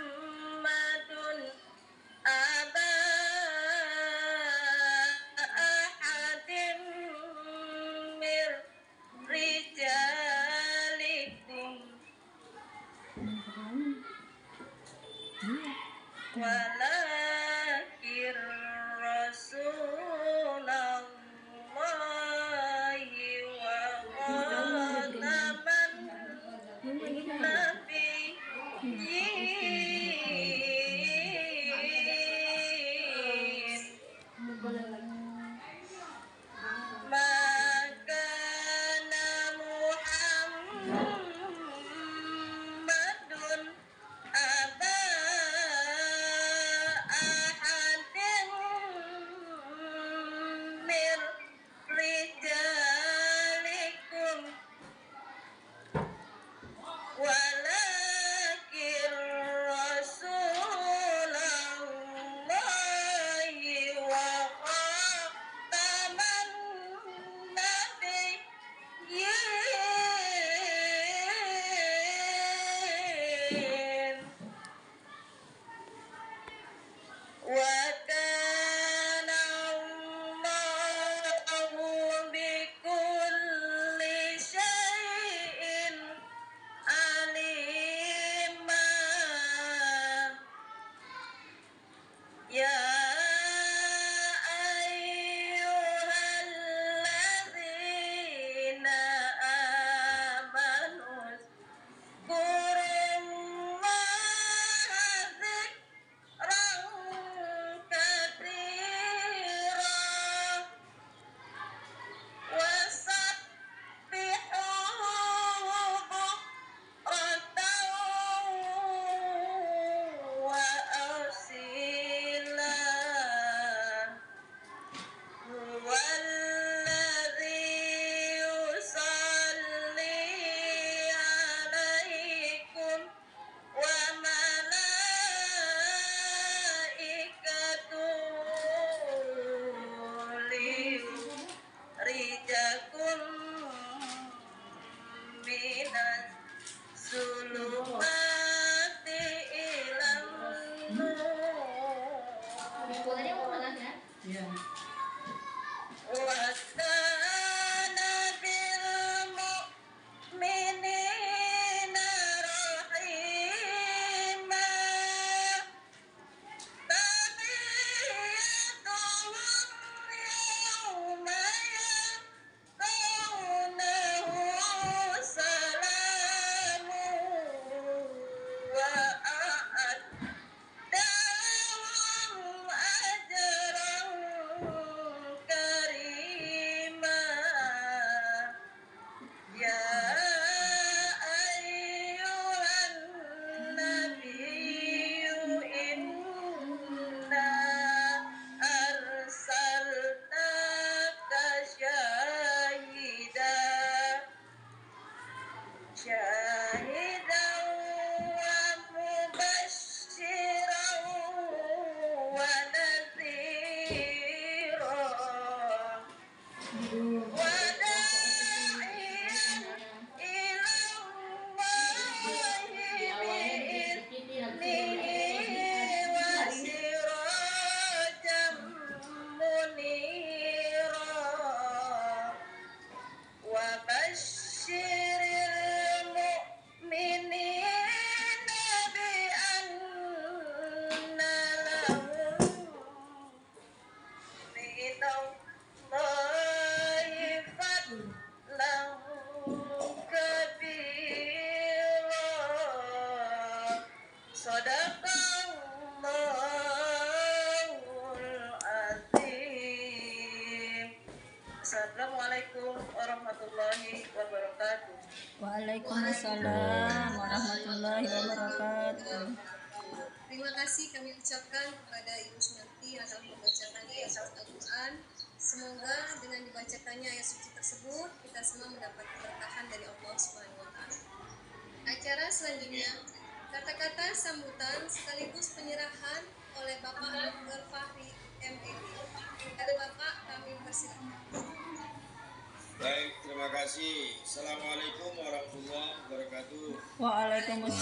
Muhammadun aba ahadin mir rijalikum walakin Rasulullahi wa khataman nabiyyin. Maka Muhammadun aba ahadin mir rijalikum walakin Rasulullahi wa khataman nabiyyin. Wa kana Allahu bikulli syai'in alima. Ya ayyuhalladzina amanu zkurullaha dzikran katsira wasabbihuhu bukratan wa asila. Huwallazi yusalli alaikum wa malaikatuhu liyukhrijakum minas zulumati ilan nur. Wa kana bil mu'minina rahima. Tahiyyatuhum yawma yalqawnahu salamun wa a'adda lahum ajran karima. Ya ayyuhan nabiyyu inna arsalnaka syahidan wa mubasysyiran wa nadhira wa da'iyan ilallahi bi'idhnihi wa sirajan munira. Wa basyiril mu'minina bi anna lahum minallahi fadlan kabira. Shadaqallahul azim. Assalamualaikum warahmatullahi wabarakatuh. Waalaikumsalam warahmatullahi wabarakatuh. Terima kasih kami ucapkan kepada Ibu Sumarti yang telah membacakan ayat suci Al-Quran. Semoga dengan dibacakannya ayat suci tersebut kita semua mendapat keberkahan dari Allah Subhanahu wa Ta'ala. Acara selanjutnya kata-kata sambutan sekaligus penyerahan oleh Bapak Dr. Fahri MED. Kepada Bapak kami persilakan. Baik, terima kasih. Assalamualaikum warahmatullahi wabarakatuh. Waalaikumsalam.